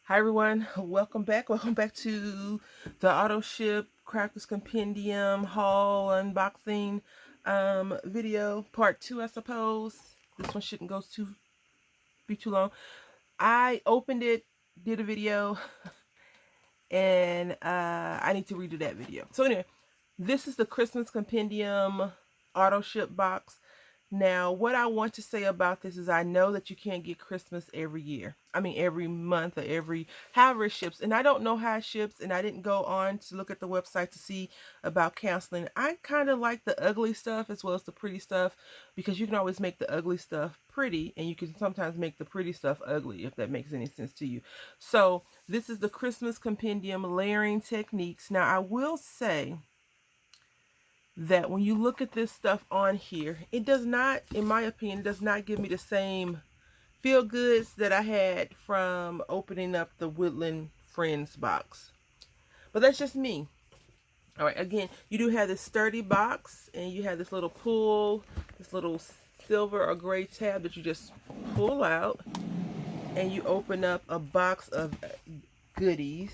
Hi everyone, welcome back. Welcome back to the Auto Ship Crafters Compendium haul unboxing video part 2, I suppose. This one shouldn't be too long. I opened it, did a video, and I need to redo that video. So anyway, this is the Christmas Compendium Auto Ship box. Now, what I want to say about this is I know that you can't get Christmas every year. I mean, every month or however it ships. And I don't know how it ships, and I didn't go on to look at the website to see about canceling. I kind of like the ugly stuff as well as the pretty stuff, because you can always make the ugly stuff pretty, and you can sometimes make the pretty stuff ugly, if that makes any sense to you. So, this is the Christmas Compendium layering techniques. Now, I will say that when you look at this stuff on here, it does not, in my opinion, does not give me the same feel goods that I had from opening up the Woodland Friends box. But that's just me. All right, again, you do have this sturdy box, and you have this little pull, this little silver or gray tab that you just pull out, and you open up a box of goodies.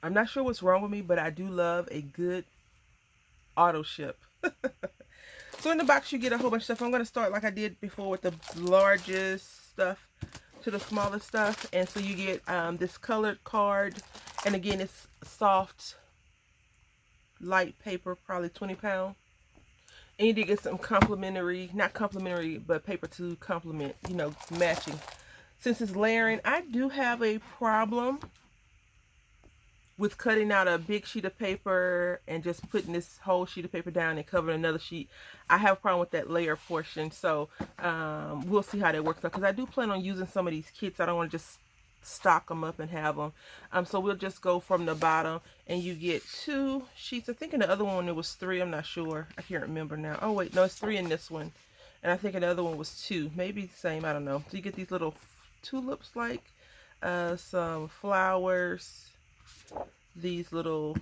I'm not sure what's wrong with me, but I do love a good auto ship. So in the box you get a whole bunch of stuff. I'm going to start like I did before with the largest stuff to the smallest stuff. And so you get this colored card. And again, it's soft, light paper, probably 20 pounds. And you did get some complimentary, not complimentary, but paper to complement, you know, matching. Since it's layering, I do have a problem with cutting out a big sheet of paper and just putting this whole sheet of paper down and covering another sheet. I have a problem with that layer portion, so we'll see how that works out, because I do plan on using some of these kits. I don't want to just stock them up and have them. So we'll just go from the bottom, and you get 2 sheets. I think in the other one it was 3. I'm not sure. I can't remember now. Oh wait, no, it's 3 in this one, and I think in the other one was 2. Maybe the same. I don't know. So you get these little tulips, like some flowers. These look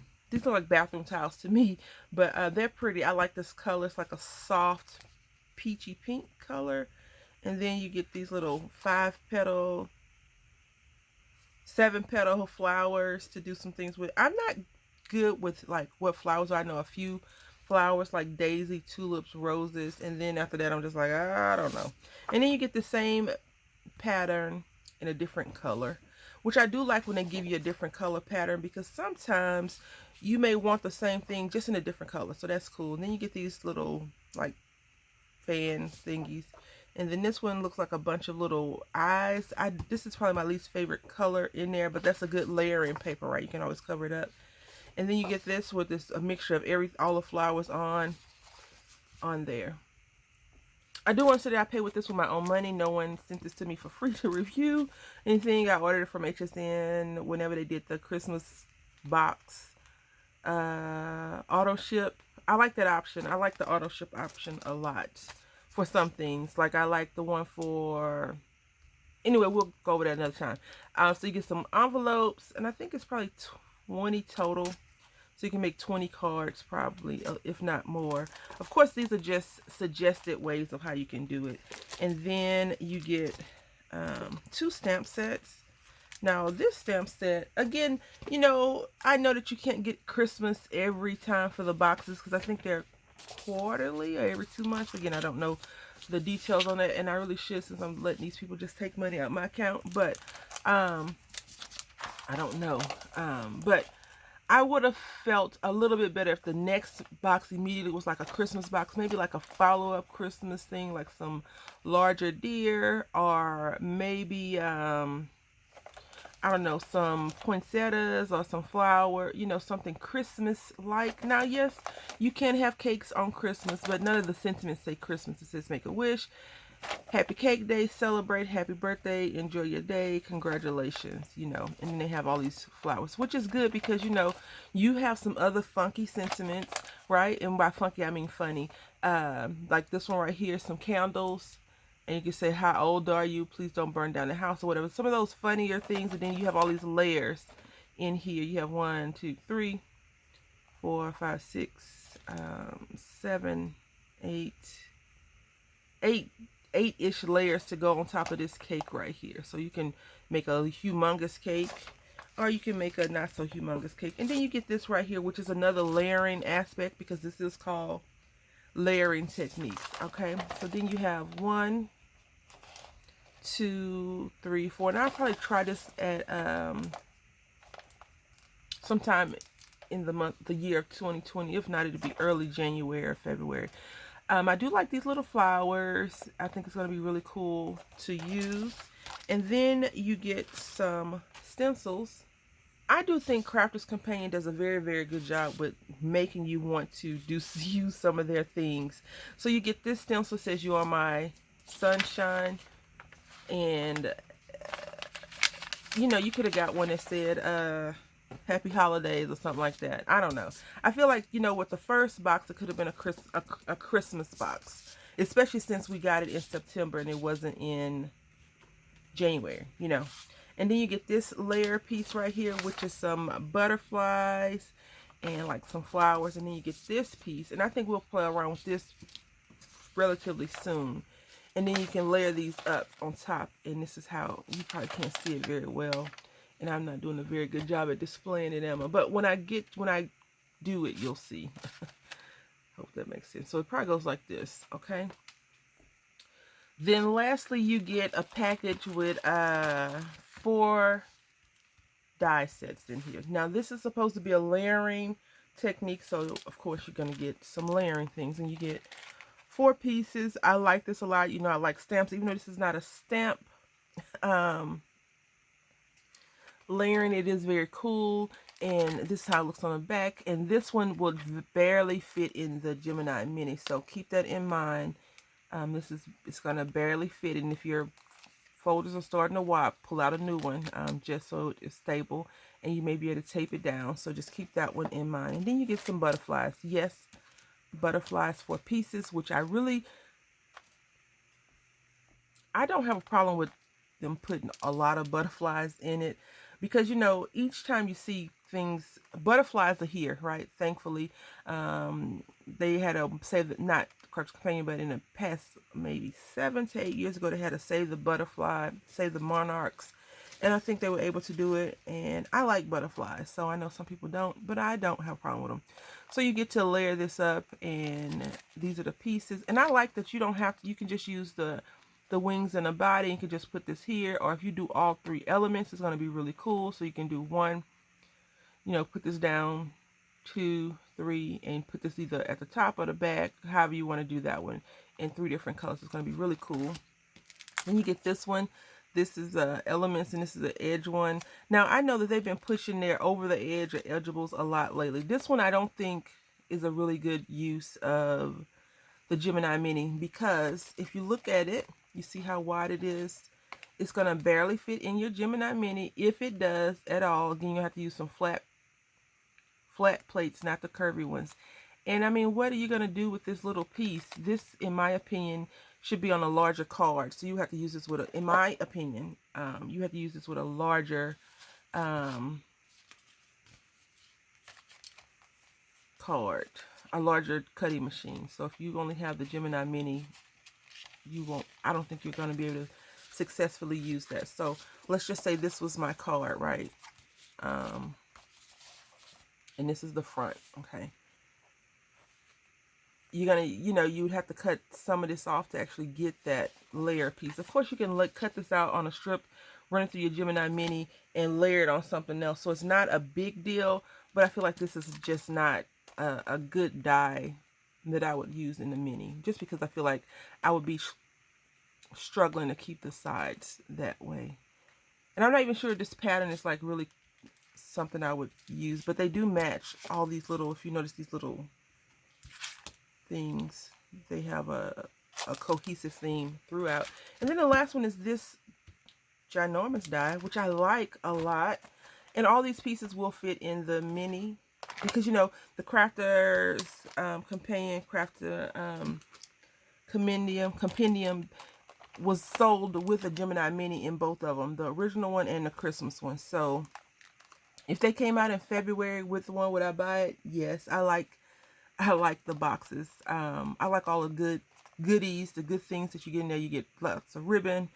like bathroom tiles to me, but they're pretty. I like this color. It's like a soft peachy pink color. And then you get these little 5-petal, 7-petal flowers to do some things with. I'm not good with like what flowers are. I know a few flowers like daisy, tulips, roses, and then after that I'm just like, I don't know. And then you get the same pattern in a different color, which I do like when they give you a different color pattern, because sometimes you may want the same thing just in a different color. So that's cool. And then you get these little like fan thingies. And then this one looks like a bunch of little eyes. This is probably my least favorite color in there, but that's a good layering paper, right? You can always cover it up. And then you get this with a mixture of all the flowers on there. I do want to say that I paid with this with my own money. No one sent this to me for free to review anything. I ordered it from HSN whenever they did the Christmas box auto ship. I like that option. I like the auto ship option a lot for some things. Like I like the one for... Anyway, we'll go over that another time. So you get some envelopes, and I think it's probably 20 total. So you can make 20 cards probably, if not more. Of course, these are just suggested ways of how you can do it. And then you get 2 stamp sets. Now, this stamp set, again, you know, I know that you can't get Christmas every time for the boxes, because I think they're quarterly or every 2 months. Again, I don't know the details on that, and I really should, since I'm letting these people just take money out of my account. But I don't know. But I would have felt a little bit better if the next box immediately was like a Christmas box, maybe like a follow-up Christmas thing, like some larger deer, or maybe, I don't know, some poinsettias or some flower, you know, something Christmas-like. Now, yes, you can have cakes on Christmas, but none of the sentiments say Christmas. It says make a wish. Happy Cake Day, celebrate, happy birthday, enjoy your day, congratulations, you know. And then they have all these flowers, which is good, because, you know, you have some other funky sentiments, right? And by funky, I mean funny. Like this one right here, some candles. And you can say, how old are you? Please don't burn down the house, or whatever. Some of those funnier things. And then you have all these layers in here. You have 1, 2, 3, 4, 5, 6, 7, 8, 8-ish layers to go on top of this cake right here. So you can make a humongous cake, or you can make a not so humongous cake. And then you get this right here, which is another layering aspect, because this is called layering techniques. Okay, so then you have 1, 2, 3, 4. And I'll probably try this at sometime in the year of 2020. If not, it'll be early January or February. I do like these little flowers. I think it's going to be really cool to use. And then you get some stencils. I do think Crafter's Companion does a very, very good job with making you want to use some of their things. So you get this stencil that says, "You are my sunshine." And, you know, you could have got one that said, "Happy Holidays" or something like that. I don't know. I feel like, you know, with the first box, it could have been a Christmas box. Especially since we got it in September and it wasn't in January, you know. And then you get this layer piece right here, which is some butterflies and like some flowers. And then you get this piece. And I think we'll play around with this relatively soon. And then you can layer these up on top. And this is how, you probably can't see it very well. And I'm not doing a very good job at displaying it, Emma. But when I do it, you'll see. Hope that makes sense. So it probably goes like this, okay? Then lastly, you get a package with 4 die sets in here. Now this is supposed to be a layering technique, so of course you're going to get some layering things, and you get 4 pieces. I like this a lot. You know, I like stamps, even though this is not a stamp layering. It is very cool, and this is how it looks on the back. And this one will barely fit in the Gemini Mini, so keep that in mind. It's gonna barely fit, and if your folders are starting to wobble, pull out a new one, just so it's stable, and you may be able to tape it down. So just keep that one in mind. And then you get some butterflies. Yes, butterflies 4 pieces, which I don't have a problem with them putting a lot of butterflies in it, because, you know, each time you see things, butterflies are here, right? Thankfully, they had a save the, not Crafter's Companion, but in the past maybe 7 to 8 years ago, they had a save the butterfly, save the monarchs, and I think they were able to do it. And I like butterflies, so I know some people don't, but I don't have a problem with them. So you get to layer this up, and these are the pieces. And I like that you don't have to, you can just use the wings and the body, and you can just put this here, or if you do all 3 elements, it's going to be really cool. So you can do 1, you know, put this down, 2, 3, and put this either at the top or the back, however you want to do that one, in 3 different colors. It's going to be really cool. Then you get this one. This is elements, and this is an edge one. Now I know that they've been pushing their over the edge or edgeables a lot lately. This one I don't think is a really good use of the Gemini Mini, because if you look at it, you see how wide it is. It's going to barely fit in your Gemini Mini. If it does at all, then you have to use some flat plates, not the curvy ones. And I mean, what are you going to do with this little piece? This, in my opinion, should be on a larger card. So you have to use this with a, in my opinion, you have to use this with a larger card, a larger cutting machine. So if you only have the Gemini Mini, you won't, I don't think you're going to be able to successfully use that. So let's just say this was my card, right? And this is the front, okay? You're gonna, you know, you would have to cut some of this off to actually get that layer piece. Of course, you can cut this out on a strip, run it through your Gemini Mini, and layer it on something else. So it's not a big deal, but I feel like this is just not a good die that I would use in the Mini, just because I feel like I would be struggling to keep the sides that way. And I'm not even sure this pattern is like really something I would use, but they do match all these little, if you notice these little things, they have a cohesive theme throughout. And then the last one is this ginormous die, which I like a lot. And all these pieces will fit in the Mini, because, you know, the Crafter's Compendium was sold with a Gemini Mini in both of them, the original one and the Christmas one. So if they came out in February with the one, would I buy it? Yes. I like the boxes. I like all the good goodies, the good things that you get in there. You get lots of ribbon,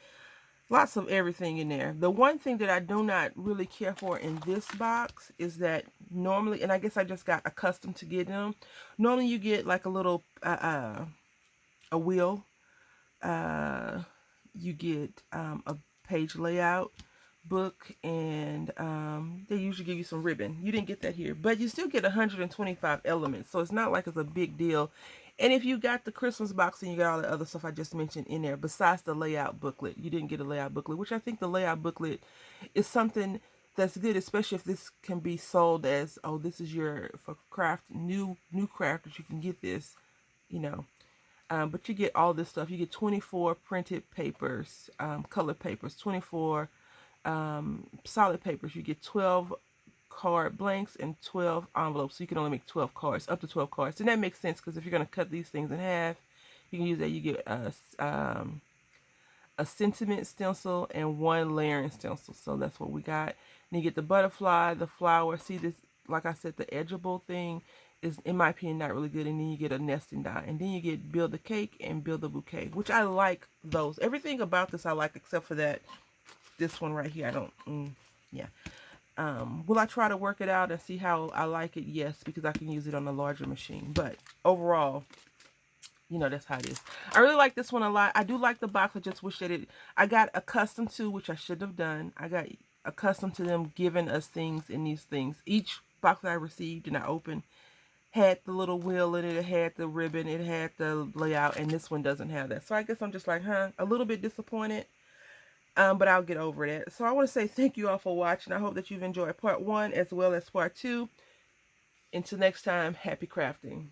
lots of everything in there. The one thing that I do not really care for in this box is that normally, and I guess I just got accustomed to getting them, normally you get like a little a wheel, you get a page layout book, and they usually give you some ribbon. You didn't get that here, but you still get 125 elements, so it's not like it's a big deal. And if you got the Christmas box and you got all the other stuff I just mentioned in there, besides the layout booklet, you didn't get a layout booklet, which I think the layout booklet is something that's good, especially if this can be sold as, oh, this is your, for craft, new crafters, you can get this, you know. But you get all this stuff. You get 24 printed papers, colored papers, 24 solid papers. You get 12 card blanks and 12 envelopes, so you can only make 12 cards, up to 12 cards. And that makes sense, because if you're going to cut these things in half, you can use that. You get a sentiment stencil and one layering stencil, so that's what we got. And you get the butterfly, the flower. See this, like I said, the edgeable thing is, in my opinion, not really good. And then you get a nesting die, and then you get build the cake and build the bouquet, which I like those. Everything about this I like, except for that, this one right here, I don't, yeah. Will I try to work it out and see how I like it? Yes, because I can use it on a larger machine. But overall, you know, that's how it is. I really like this one a lot. I do like the box. I just wish that I got accustomed to, which I should have done. I got accustomed to them giving us things in these things. Each box that I received and I opened had the little wheel in it. It had the ribbon. It had the layout. And this one doesn't have that. So I guess I'm just like, a little bit disappointed. But I'll get over it. So I want to say thank you all for watching. I hope that you've enjoyed part 1 as well as part 2. Until next time, happy crafting.